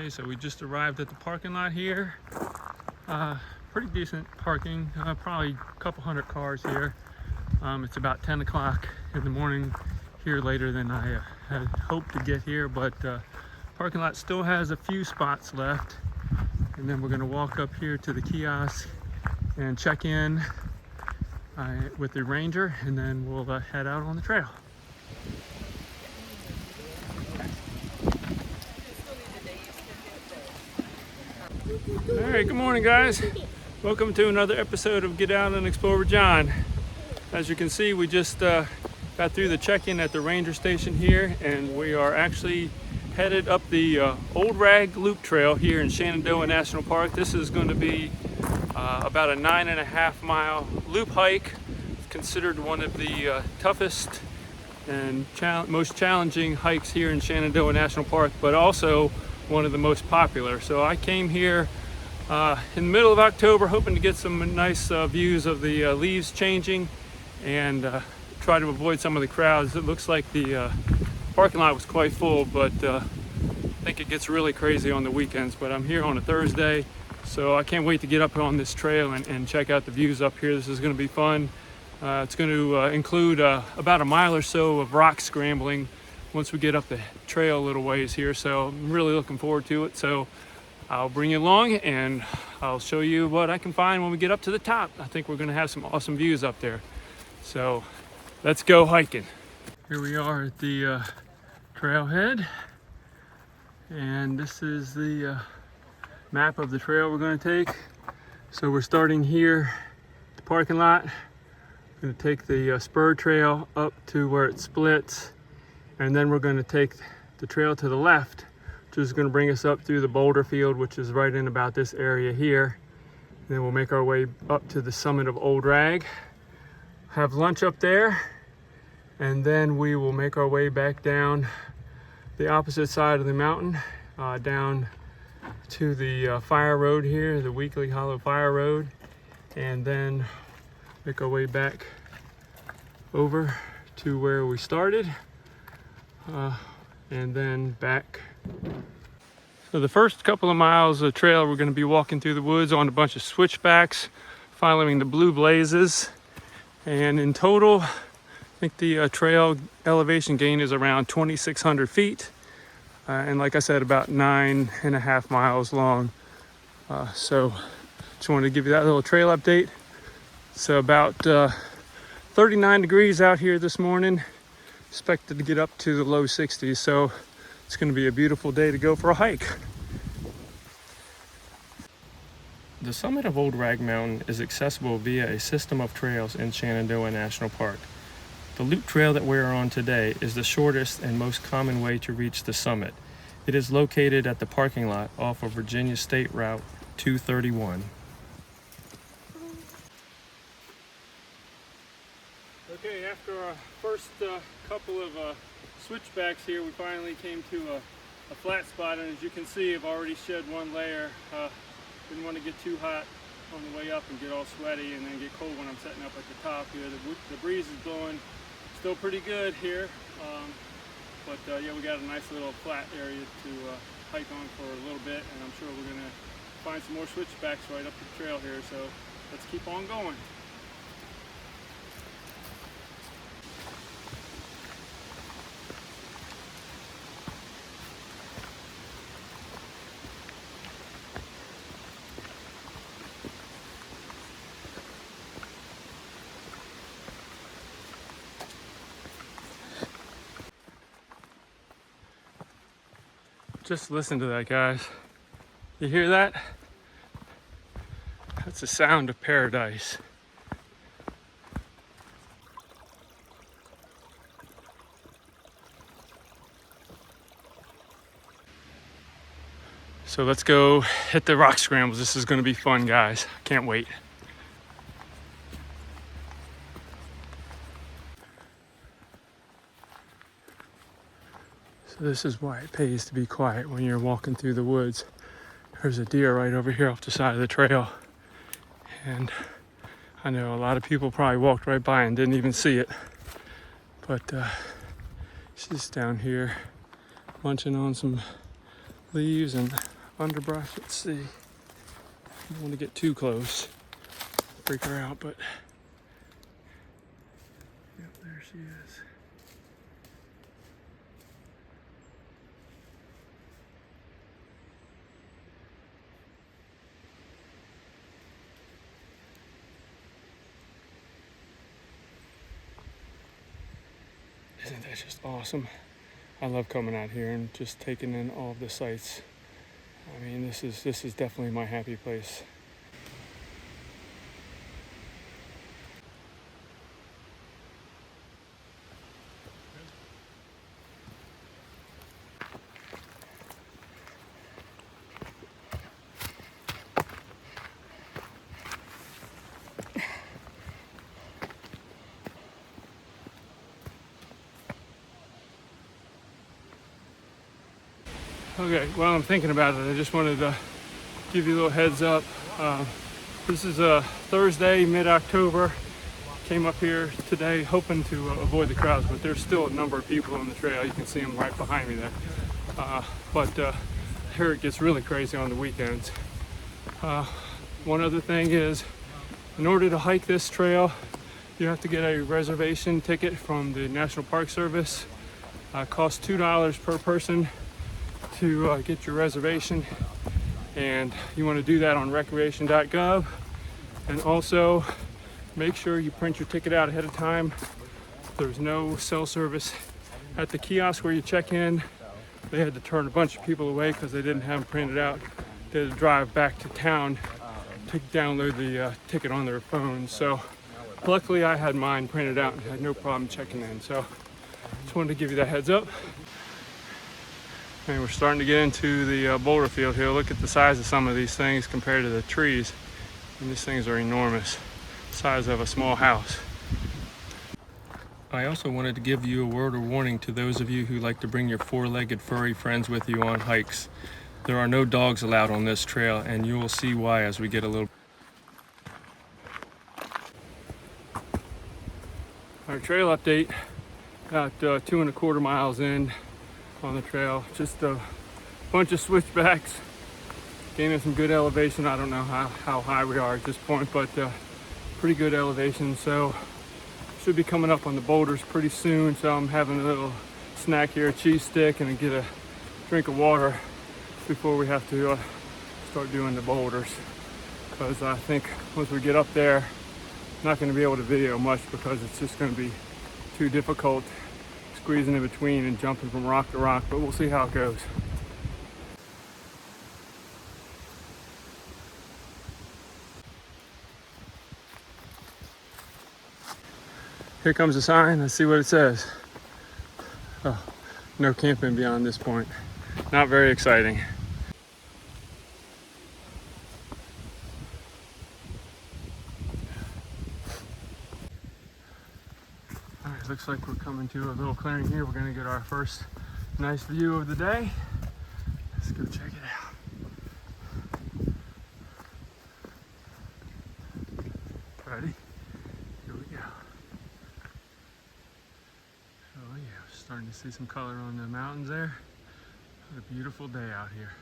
Okay, so we just arrived at the parking lot here. Pretty decent parking, probably a couple hundred cars here. It's about 10 o'clock in the morning here, later than I had hoped to get here, but parking lot still has a few spots left. And then we're going to walk up here to the kiosk and check in with the ranger, and then we'll head out on the trail. All right, good morning, guys. Welcome to another episode of Get Out and Explore with John. As you can see, we just got through the check-in at the ranger station here, and we are actually headed up the Old Rag Loop Trail here in Shenandoah National Park. This is going to be about a 9.5 mile loop hike. It's considered one of the toughest and most challenging hikes here in Shenandoah National Park, but also one of the most popular. So I came here in the middle of October, hoping to get some nice views of the leaves changing and try to avoid some of the crowds. It looks like the parking lot was quite full, but I think it gets really crazy on the weekends. But I'm here on a Thursday, so I can't wait to get up on this trail and check out the views up here. This is going to be fun. It's going to include about a mile or so of rock scrambling once we get up the trail a little ways here, so I'm really looking forward to it. So I'll bring you along and I'll show you what I can find when we get up to the top. I think we're going to have some awesome views up there, so let's go hiking. Here we are at the trailhead, and this is the map of the trail we're going to take. So we're starting here at the parking lot. We're going to take the spur trail up to where it splits, and then we're going to take the trail to the left, which is going to bring us up through the boulder field, which is right in about this area here. And then we'll make our way up to the summit of Old Rag, have lunch up there, and then we will make our way back down the opposite side of the mountain, down to the fire road here, the Weekly Hollow Fire Road, and then make our way back over to where we started, and then back. So the first couple of miles of trail, we're going to be walking through the woods on a bunch of switchbacks, following the blue blazes. And in total, I think the trail elevation gain is around 2,600 feet. And like I said, about 9.5 miles long. So just wanted to give you that little trail update. So about 39 degrees out here this morning. Expected to get up to the low 60s, so it's going to be a beautiful day to go for a hike. The summit of Old Rag Mountain is accessible via a system of trails in Shenandoah National Park. The loop trail that we are on today is the shortest and most common way to reach the summit. It is located at the parking lot off of Virginia State Route 231. Okay, after our first couple of switchbacks here, we finally came to a flat spot, and as you can see, I've already shed one layer. Didn't want to get too hot on the way up and get all sweaty and then get cold when I'm setting up at the top here. The breeze is blowing still pretty good here, but yeah, we got a nice little flat area to hike on for a little bit, and I'm sure we're going to find some more switchbacks right up the trail here, so let's keep on going. Just listen to that, guys. You hear that? That's the sound of paradise. So let's go hit the rock scrambles. This is going to be fun, guys. Can't wait. This is why it pays to be quiet when you're walking through the woods. There's a deer right over here off the side of the trail. And I know a lot of people probably walked right by and didn't even see it. But she's down here munching on some leaves, and underbrush. Let's see. I don't want to get too close, freak her out, but yep, there she is. Isn't that just awesome? I love coming out here and just taking in all of the sights. I mean, this is definitely my happy place. Okay, while I'm thinking about it, I just wanted to give you a little heads up. This is a Thursday, mid-October. Came up here today hoping to avoid the crowds, but there's still a number of people on the trail. You can see them right behind me there. But here it gets really crazy on the weekends. One other thing is, in order to hike this trail, you have to get a reservation ticket from the National Park Service. Costs $2 per person to get your reservation, and you want to do that on recreation.gov. And also make sure you print your ticket out ahead of time. There's no cell service at the kiosk where you check in. They had to turn a bunch of people away because they didn't have them printed out. They had to drive back to town to download the ticket on their phone. So luckily I had mine printed out and had no problem checking in. So just wanted to give you that heads up. And we're starting to get into the boulder field here. Look at the size of some of these things compared to the trees. And these things are enormous, size of a small house. I also wanted to give you a word of warning to those of you who like to bring your four-legged furry friends with you on hikes. There are no dogs allowed on this trail, and you will see why as we get a little. Our trail update, about 2¼ miles in on the trail. Just a bunch of switchbacks, gaining some good elevation. I don't know how high we are at this point, but pretty good elevation. So should be coming up on the boulders pretty soon. So I'm having a little snack here, a cheese stick, and get a drink of water before we have to start doing the boulders. Because I think once we get up there, I'm not going to be able to video much because it's just going to be too difficult squeezing in between and jumping from rock to rock, but we'll see how it goes. Here comes a sign. Let's see what it says. Oh, no camping beyond this point. Not very exciting. All right, looks like we're coming to a little clearing here. We're gonna get our first nice view of the day. Let's go check it out. Ready? Here we go. Oh yeah, starting to see some color on the mountains there. What a beautiful day out here.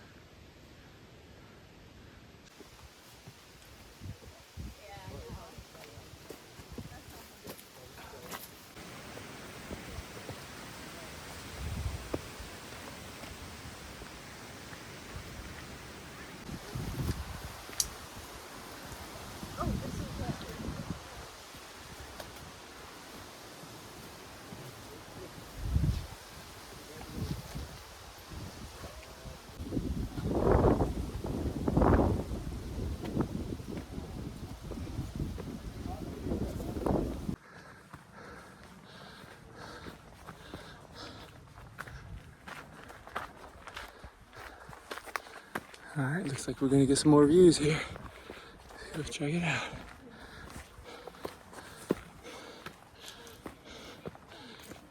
All right, looks like we're gonna get some more views here. Let's go check it out.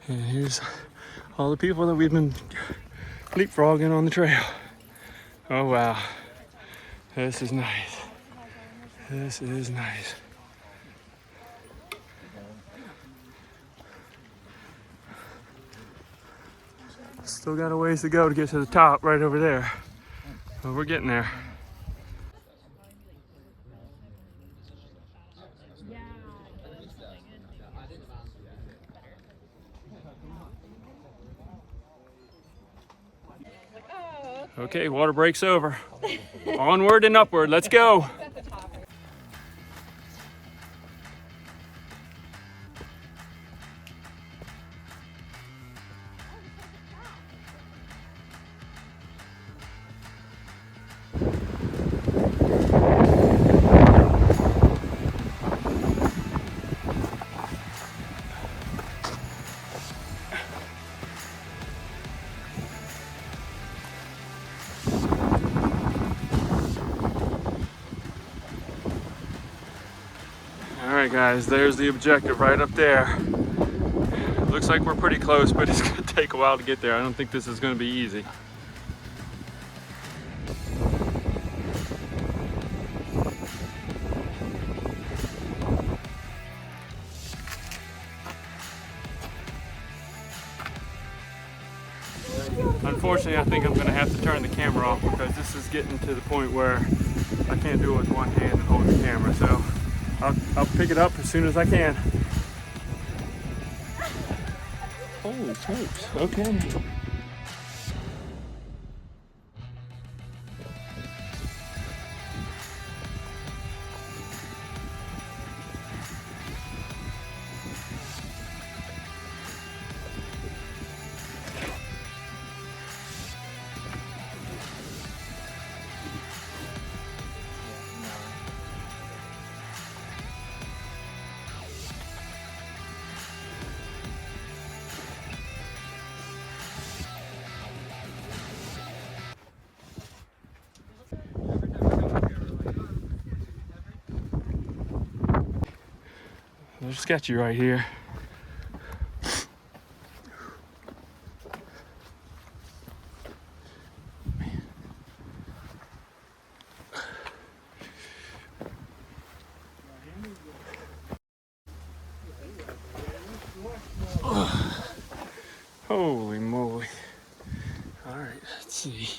And here's all the people that we've been leapfrogging on the trail. Oh wow, this is nice. This is nice. Still got a ways to go to get to the top right over there. Well, we're getting there. Okay, water break's over. Onward and upward, let's go. Alright guys, there's the objective right up there. Looks like we're pretty close, but it's going to take a while to get there. I don't think this is going to be easy. Unfortunately, I think I'm going to have to turn the camera off because this is getting to the point where I can't do it with one hand and hold the camera. So I'll pick it up as soon as I can. Holy smokes, okay. They're sketchy right here. Holy moly. All right, let's see.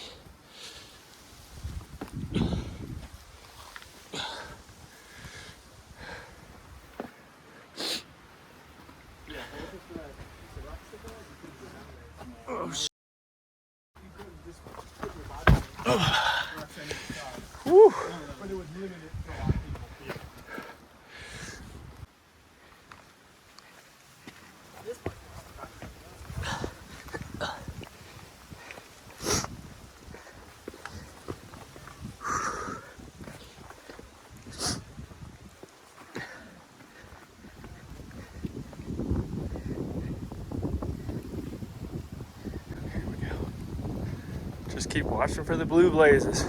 Oh, whew. Just keep watching for the blue blazes.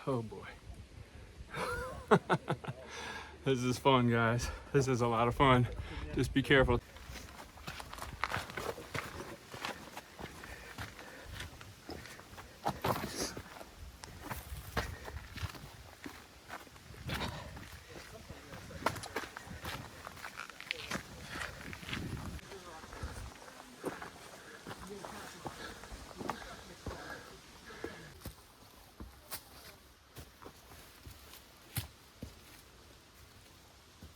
Oh boy. This is fun, guys. This is a lot of fun. Just be careful.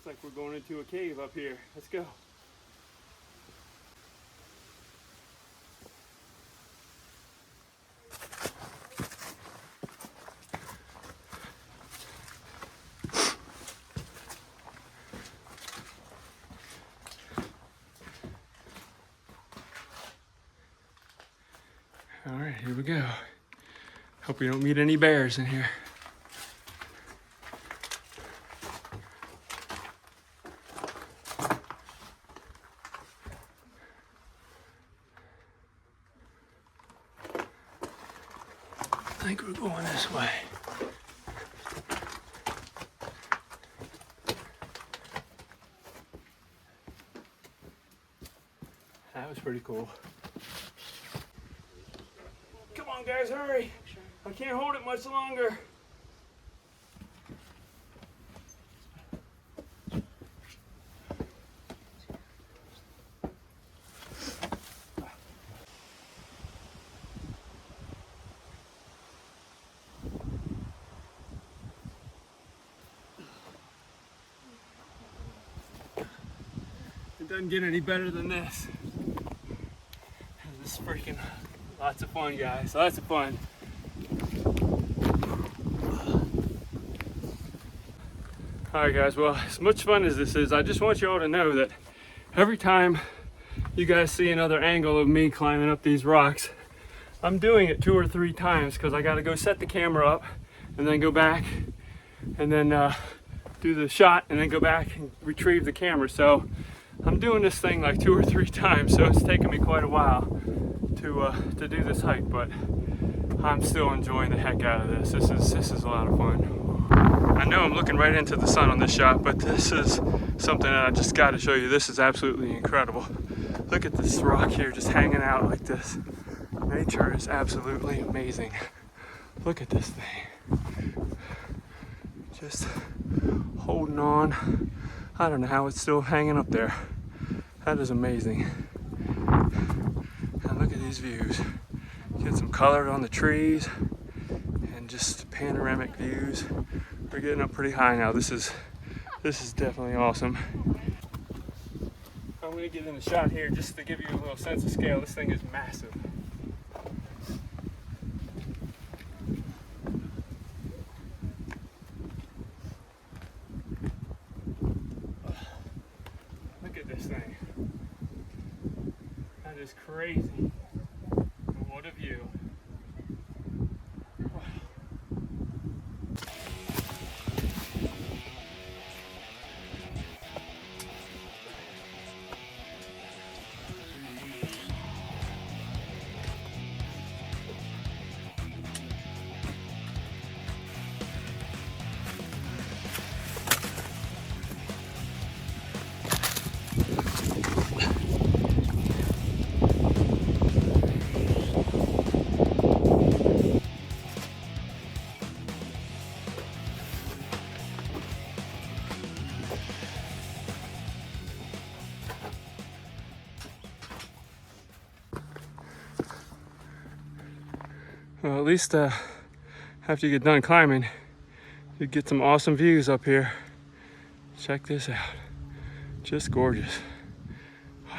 Looks like we're going into a cave up here. Let's go. All right, here we go. Hope we don't meet any bears in here. I think we're going this way. That was pretty cool. Come on, guys, hurry. I can't hold it much longer. doesn't get any better than this. This is freaking lots of fun, guys. Lots of fun. Alright guys, well, as much fun as this is, I just want you all to know that every time you guys see another angle of me climbing up these rocks, I'm doing it 2 or 3 times because I got to go set the camera up and then go back and then do the shot and then go back and retrieve the camera. So I'm doing this thing like 2 or 3 times, so it's taken me quite a while to do this hike, but I'm still enjoying the heck out of this. This is a lot of fun. I know I'm looking right into the sun on this shot, but this is something that I just got to show you. This is absolutely incredible. Look at this rock here just hanging out like this. Nature is absolutely amazing. Look at this thing. Just holding on. I don't know how it's still hanging up there. That is amazing. And look at these views. Get some color on the trees and just panoramic views. We're getting up pretty high now. This is definitely awesome. I'm going to get in the shot here just to give you a little sense of scale. This thing is massive. Look at this thing. That is crazy. What a view. Well, at least after you get done climbing, you get some awesome views up here. Check this out. Just gorgeous. Wow.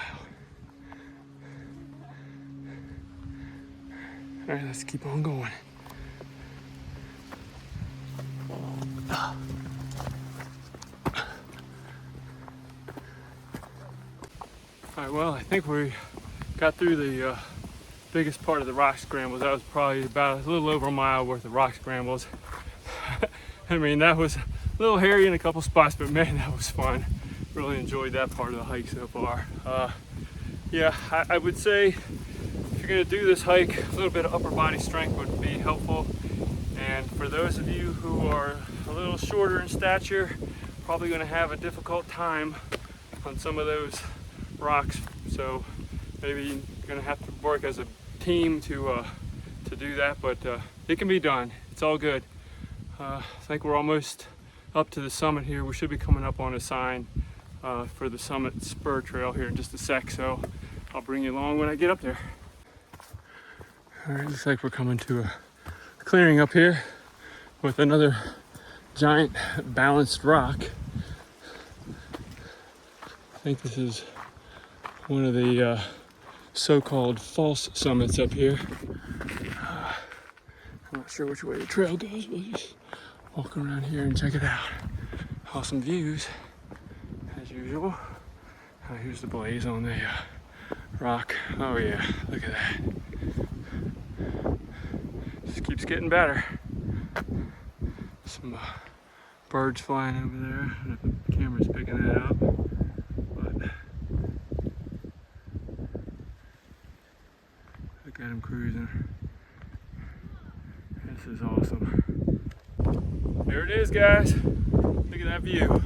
All right, let's keep on going. All right, well, I think we got through the biggest part of the rock scrambles. That was probably about a little over a mile worth of rock scrambles. I mean, that was a little hairy in a couple spots, but man, that was fun. Really enjoyed that part of the hike so far. Yeah, I would say if you're gonna do this hike, a little bit of upper body strength would be helpful. And for those of you who are a little shorter in stature, probably gonna have a difficult time on some of those rocks. So maybe you're gonna have to work as a team to do that, but it can be done. It's all good. I think we're almost up to the summit here. We should be coming up on a sign for the summit spur trail here in just a sec, so I'll bring you along when I get up there. All right, looks like we're coming to a clearing up here with another giant balanced rock. I think this is one of the so-called false summits up here. I'm not sure which way the trail goes. We'll just walk around here and check it out. Awesome views, as usual. Here's the blaze on the rock. Oh yeah, look at that. Just keeps getting better. Some birds flying over there. I don't know if the camera's picking that up. Look at him cruising. This is awesome. There it is, guys. Look at that view.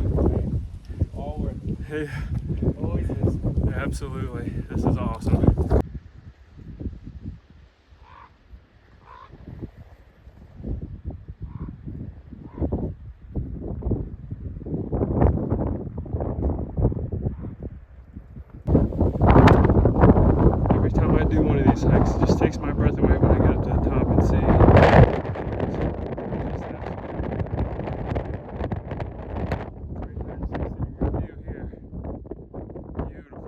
All worth it. Hey. Always is. Absolutely. This is awesome. Every time I do one of these hikes, it just takes my breath away when I get up to the top and see. View here. Beautiful.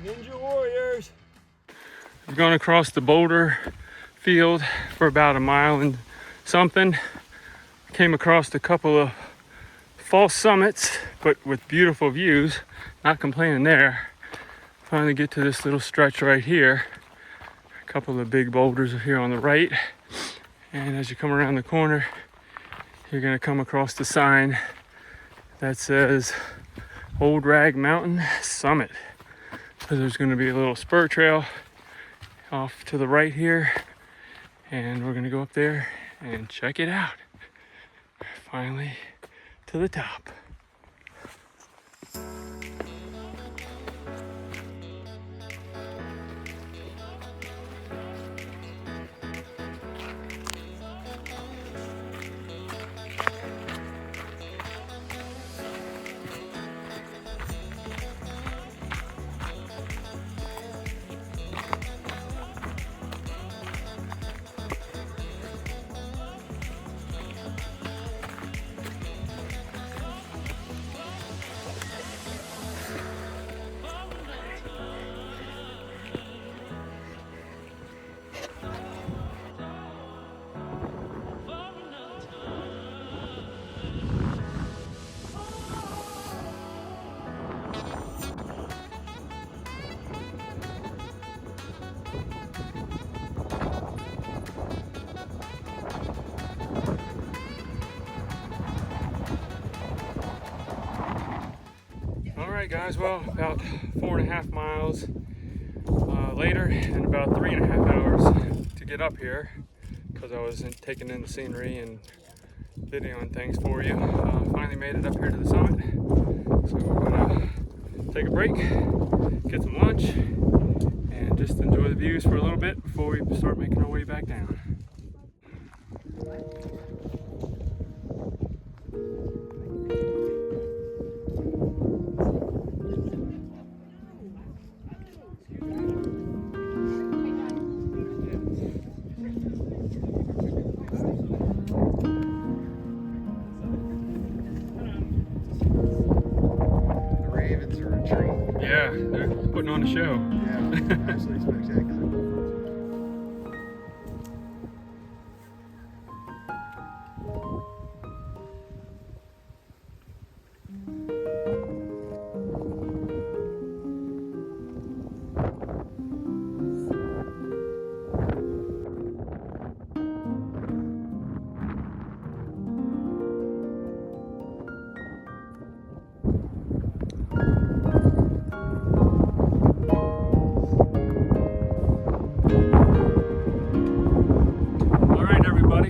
Ninja warriors. I've gone across the boulder field for about a mile and something. Came across a couple of false summits, but with beautiful views. Not complaining there. Finally get to this little stretch right here. A couple of big boulders here on the right. And as you come around the corner, you're gonna come across the sign that says Old Rag Mountain Summit. So there's gonna be a little spur trail off to the right here, and we're gonna go up there and check it out. Finally to the top. Alright guys, well, about 4.5 miles later and about 3.5 hours to get up here because I was taking in the scenery and videoing things for you. Finally made it up here to the summit, so we're gonna take a break, get some lunch, and just enjoy the views for a little bit before we start making our way back down. Yeah, they're putting on a show. Yeah, absolutely spectacular.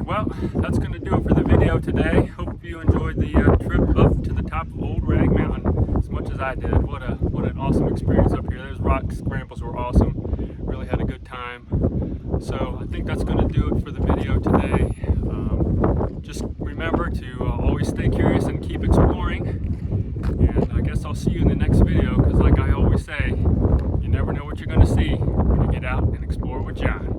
Well, that's going to do it for the video today. Hope you enjoyed the trip up to the top of Old Rag Mountain as much as I did. What an awesome experience up here. Those rock scrambles were awesome. Really had a good time. So I think that's going to do it for the video today. Just remember to always stay curious and keep exploring. And I guess I'll see you in the next video because like I always say, you never know what you're going to see when you get out and explore with John.